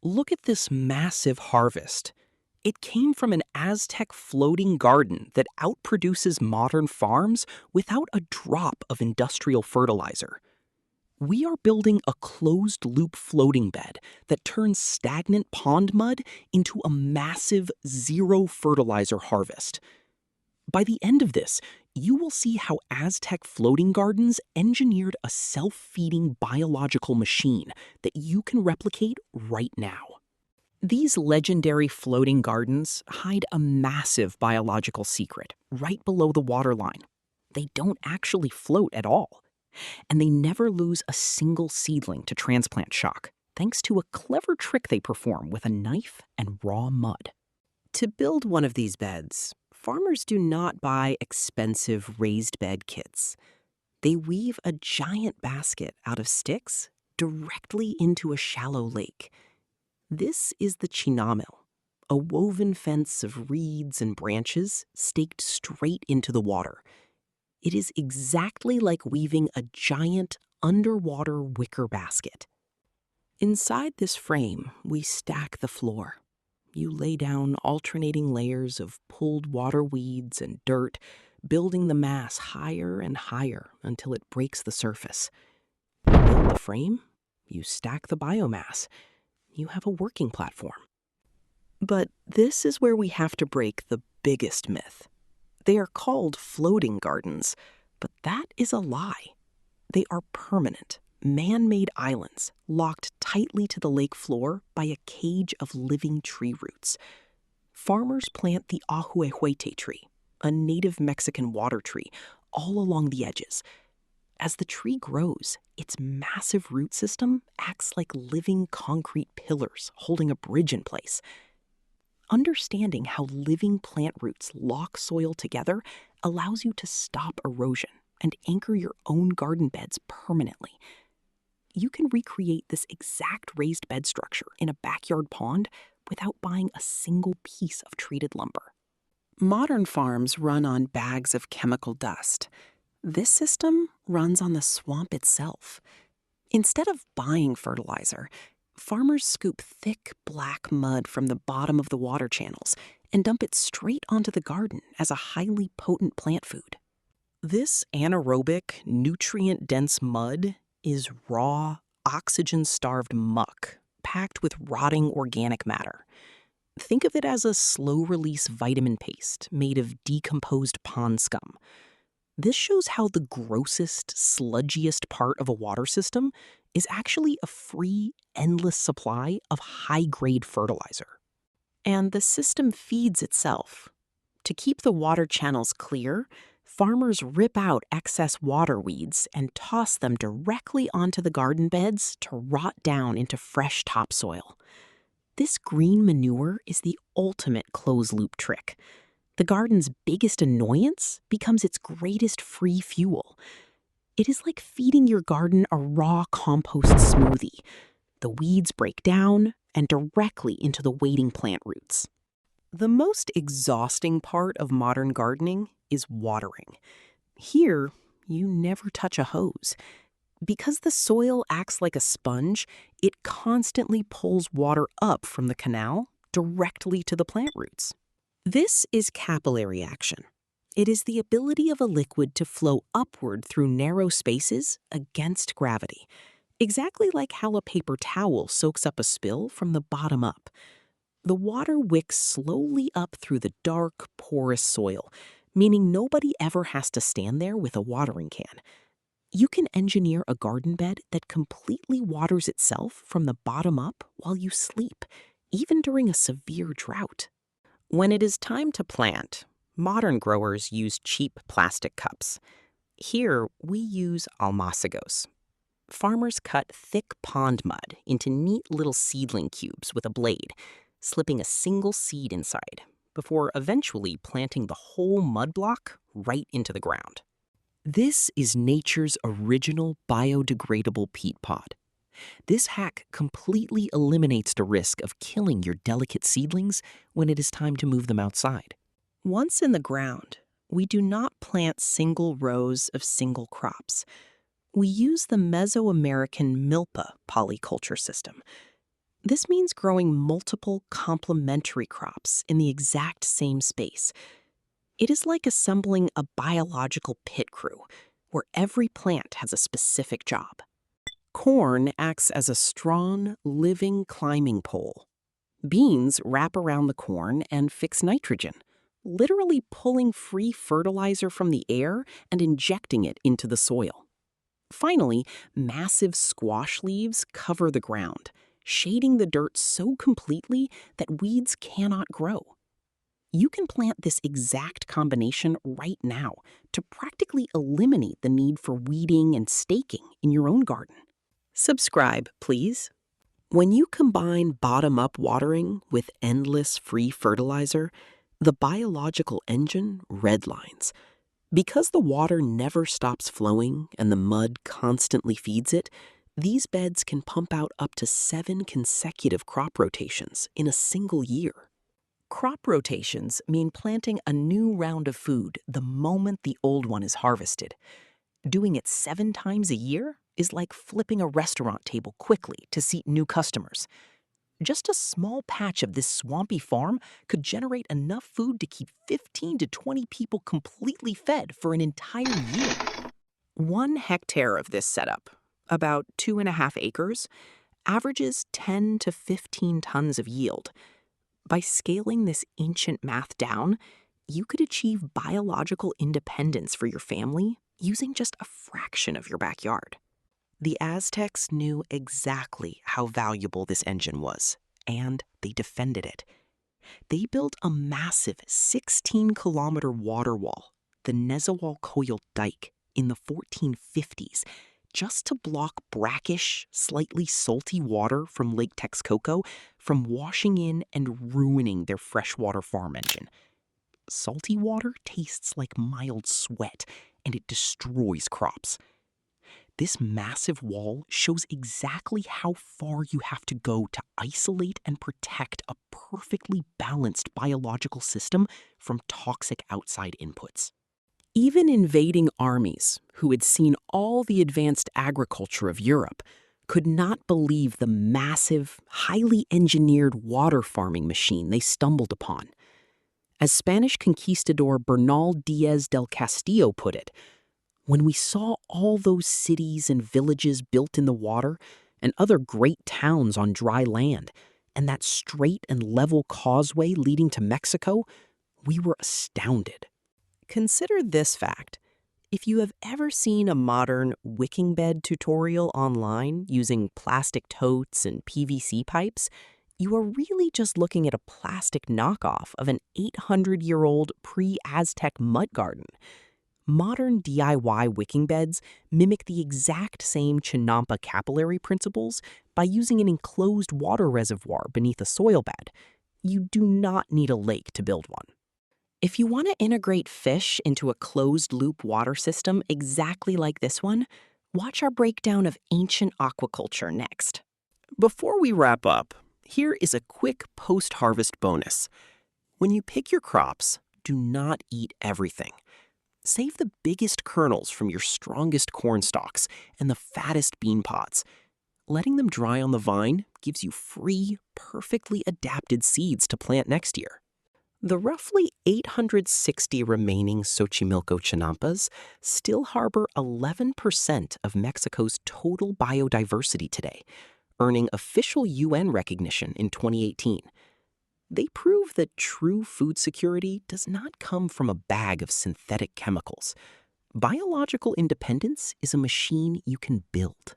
Look at this massive harvest. It came from an Aztec floating garden that outproduces modern farms without a drop of industrial fertilizer. We are building a closed-loop floating bed that turns stagnant pond mud into a massive zero-fertilizer harvest. By the end of this, you will see how Aztec floating gardens engineered a self-feeding biological machine that you can replicate right now. These legendary floating gardens hide a massive biological secret right below the waterline. They don't actually float at all, and they never lose a single seedling to transplant shock, thanks to a clever trick they perform with a knife and raw mud. To build one of these beds, farmers do not buy expensive raised bed kits. They weave a giant basket out of sticks directly into a shallow lake. This is the chinampa, a woven fence of reeds and branches staked straight into the water. It is exactly like weaving a giant underwater wicker basket. Inside this frame, we stack the floor. You lay down alternating layers of pulled water weeds and dirt, building the mass higher and higher until it breaks the surface. You build the frame, you stack the biomass. You have a working platform. But this is where we have to break the biggest myth. They are called floating gardens, but that is a lie. They are permanent, man-made islands locked tightly to the lake floor by a cage of living tree roots. Farmers plant the ahuehuete tree, a native Mexican water tree, all along the edges. As the tree grows, its massive root system acts like living concrete pillars holding a bridge in place. Understanding how living plant roots lock soil together allows you to stop erosion and anchor your own garden beds permanently. You can recreate this exact raised bed structure in a backyard pond without buying a single piece of treated lumber. Modern farms run on bags of chemical dust. This system runs on the swamp itself. Instead of buying fertilizer, farmers scoop thick black mud from the bottom of the water channels and dump it straight onto the garden as a highly potent plant food. This anaerobic, nutrient-dense mud is raw, oxygen-starved muck packed with rotting organic matter. Think of it as a slow-release vitamin paste made of decomposed pond scum. This shows how the grossest, sludgiest part of a water system is actually a free, endless supply of high-grade fertilizer. And the system feeds itself. To keep the water channels clear, farmers rip out excess water weeds and toss them directly onto the garden beds to rot down into fresh topsoil. This green manure is the ultimate closed-loop trick. The garden's biggest annoyance becomes its greatest free fuel. It is like feeding your garden a raw compost smoothie. The weeds break down and directly into the waiting plant roots. The most exhausting part of modern gardening is watering. Here, you never touch a hose. Because the soil acts like a sponge, it constantly pulls water up from the canal directly to the plant roots. This is capillary action. It is the ability of a liquid to flow upward through narrow spaces against gravity, exactly like how a paper towel soaks up a spill from the bottom up. The water wicks slowly up through the dark, porous soil, meaning nobody ever has to stand there with a watering can. You can engineer a garden bed that completely waters itself from the bottom up while you sleep, even during a severe drought. When it is time to plant, modern growers use cheap plastic cups. Here, we use almacigos. Farmers cut thick pond mud into neat little seedling cubes with a blade, slipping a single seed inside, before eventually planting the whole mud block right into the ground. This is nature's original biodegradable peat pod. This hack completely eliminates the risk of killing your delicate seedlings when it is time to move them outside. Once in the ground, we do not plant single rows of single crops. We use the Mesoamerican Milpa polyculture system. This means growing multiple complementary crops in the exact same space. It is like assembling a biological pit crew, where every plant has a specific job. Corn acts as a strong, living climbing pole. Beans wrap around the corn and fix nitrogen, literally pulling free fertilizer from the air and injecting it into the soil. Finally, massive squash leaves cover the ground, shading the dirt so completely that weeds cannot grow. You can plant this exact combination right now to practically eliminate the need for weeding and staking in your own garden. Subscribe, please. When you combine bottom-up watering with endless free fertilizer, the biological engine redlines. Because the water never stops flowing and the mud constantly feeds it, these beds can pump out up to 7 consecutive crop rotations in a single year. Crop rotations mean planting a new round of food the moment the old one is harvested. Doing it 7 times a year is like flipping a restaurant table quickly to seat new customers. Just a small patch of this swampy farm could generate enough food to keep 15 to 20 people completely fed for an entire year. 1 hectare of this setup, about 2.5 acres, averages 10 to 15 tons of yield. By scaling this ancient math down, you could achieve biological independence for your family using just a fraction of your backyard. The Aztecs knew exactly how valuable this engine was, and they defended it. They built a massive 16-kilometer water wall, the Nezahualcóyotl Dike, in the 1450s, just to block brackish, slightly salty water from Lake Texcoco from washing in and ruining their freshwater farm engine. Salty water tastes like mild sweat, and it destroys crops. This massive wall shows exactly how far you have to go to isolate and protect a perfectly balanced biological system from toxic outside inputs. Even invading armies, who had seen all the advanced agriculture of Europe, could not believe the massive, highly engineered water farming machine they stumbled upon. As Spanish conquistador Bernal Diaz del Castillo put it, when we saw all those cities and villages built in the water and other great towns on dry land, and that straight and level causeway leading to Mexico, we were astounded. Consider this fact. If you have ever seen a modern wicking bed tutorial online using plastic totes and PVC pipes, you are really just looking at a plastic knockoff of an 800-year-old pre-Aztec mud garden. Modern DIY wicking beds mimic the exact same chinampa capillary principles by using an enclosed water reservoir beneath a soil bed. You do not need a lake to build one. If you want to integrate fish into a closed-loop water system exactly like this one, watch our breakdown of ancient aquaculture next. Before we wrap up, here is a quick post-harvest bonus. When you pick your crops, do not eat everything. Save the biggest kernels from your strongest corn stalks and the fattest bean pods. Letting them dry on the vine gives you free, perfectly adapted seeds to plant next year. The roughly 860 remaining Xochimilco chinampas still harbor 11% of Mexico's total biodiversity today, earning official UN recognition in 2018. They prove that true food security does not come from a bag of synthetic chemicals. Biological independence is a machine you can build.